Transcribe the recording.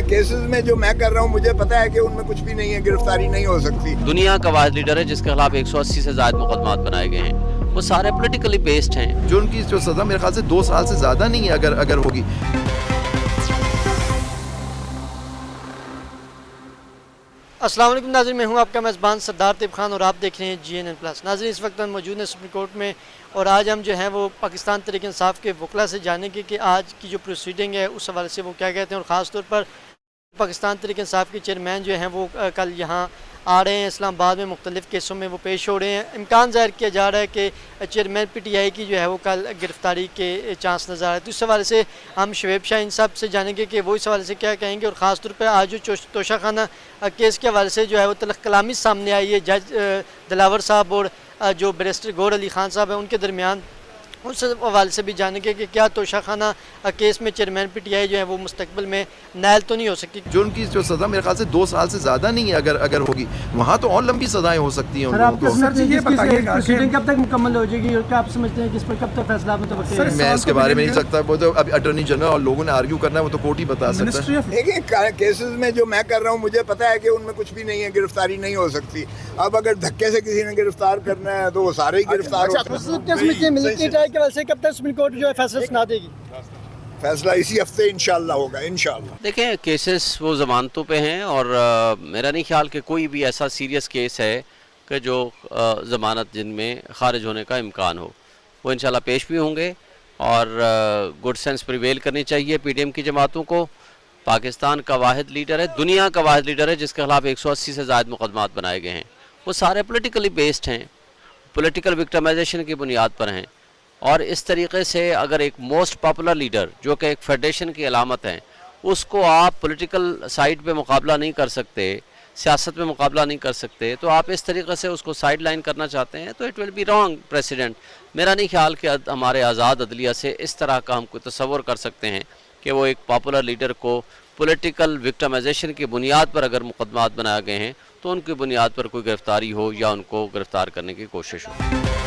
Cases में जो मैं कर रहा हूँ मुझे पता है कि उनमें कुछ भी नहीं है, गिरफ्तारी नहीं हो सकती। दुनिया का वाहिद लीडर है जिसके खिलाफ 180 से ज्यादा मुकदमात बनाए गए हैं, वो सारे पॉलिटिकली बेस्ड हैं। जो उनकी जो सज़ा मेरे ख्याल से 2 साल से ज़्यादा नहीं है अगर होगी। अस्सलाम वालेकुम नाज़रीन, मैं हूं आपका मेज़बान सरदार तैयब खान और आप देख रहे हैं GNN+। नाज़रीन, इस वक्त हम मौजूद हैं सुप्रीम कोर्ट में और आज हम जो हैं वो पाकिस्तान तहरीक इंसाफ के वकला से जानेंगे कि आज की जो प्रोसीडिंग है उस हवाले से वो क्या कहते हैं। और ख़ास तौर पर पाकिस्तान तहरीक इंसाफ के चेयरमैन जो हैं वो कल यहाँ आ रहे हैं, इस्लामाबाद में मुख्तलिफ़ केसों में वो पेश हो रहे हैं। इम्कान ज़ाहिर किया जा रहा है कि चेयरमैन PTI की जो है वो कल गिरफ़्तारी के चांस नज़र आ रहे हैं। तो इस हवाले से हम शवेब शाहीन साहब से जानेंगे कि वो इस हवाले से क्या कहेंगे। और ख़ास तौर पर आज जो तोशाखाना केस के हवाले से जो है वो तलख़ कलामी सामने आई है जज दिलावर साहब और जो बैरिस्टर गौहर अली ख़ान साहब हैं उनके दरमियान, उस हवाले से भी जानेंगे कि क्या तोशाखाना केस में चेयरमैन PTI जो है वो मुस्तकबिल में नायल तो नहीं हो सकती। जो उनकी जो सज़ा मेरे ख्याल से 2 साल से ज़्यादा नहीं है अगर होगी, वहाँ तो और लंबी सज़ाएं हो सकती हैं उन लोगों को। सर ये बताइएगा प्रोसीडिंग कब तक मुकम्मल हो जाएगी और क्या आप समझते हैं कि इस पर कब तक फैसला मुतवक्किल है? मैं इसके बारे में नहीं सकता, वो तो अभी अटॉर्नी जनरल और लोगों ने आर्ग्यू करना है, वो तो कोर्ट ही बता सकता है। देखिए, केसेस में जो मैं कर रहा हूँ मुझे पता है कि उनमें कुछ भी नहीं है, गिरफ्तारी नहीं हो सकती। अब अगर धक्के से किसी ने गिरफ्तार करना है तो वो सारे ही गिरफ्तार हो। कोर्ट जो है फैसला सुना देगी। फैसला इसी हफ्ते इंशाल्लाह होगा, इंशाल्लाह। देखें, केसेस वो ज़मानतों पे हैं और मेरा नहीं ख्याल कि कोई भी ऐसा सीरियस केस है कि जो ज़मानत जिनमें ख़ारिज होने का इम्कान हो। वो इंशाल्लाह पेश भी होंगे और गुड सेंस प्रिवेल करनी चाहिए PTM की जमातों को। पाकिस्तान का वाहिद लीडर है, दुनिया का वाहिद लीडर है जिसके खिलाफ 180 से ज़्यादा मुकदमात बनाए गए हैं, वो सारे पॉलिटिकली बेस्ड हैं, पॉलिटिकल विक्टिमाइजेशन की बुनियाद पर हैं। और इस तरीके से अगर एक मोस्ट पॉपुलर लीडर जो कि एक फेडरेशन की अलामत है, उसको आप पॉलिटिकल साइड पे मुकाबला नहीं कर सकते, सियासत में मुकाबला नहीं कर सकते, तो आप इस तरीके से उसको साइड लाइन करना चाहते हैं तो it will be wrong president. मेरा नहीं ख्याल कि हमारे आज़ाद अदलिया से इस तरह का हम कोई तसव्वुर कर सकते हैं कि वो एक पॉपुलर लीडर को पॉलिटिकल विक्टिमाइजेशन की बुनियाद पर अगर मुकदमात बनाए गए हैं तो उनकी बुनियाद पर कोई गिरफ्तारी हो या उनको गिरफ्तार करने की कोशिश हो।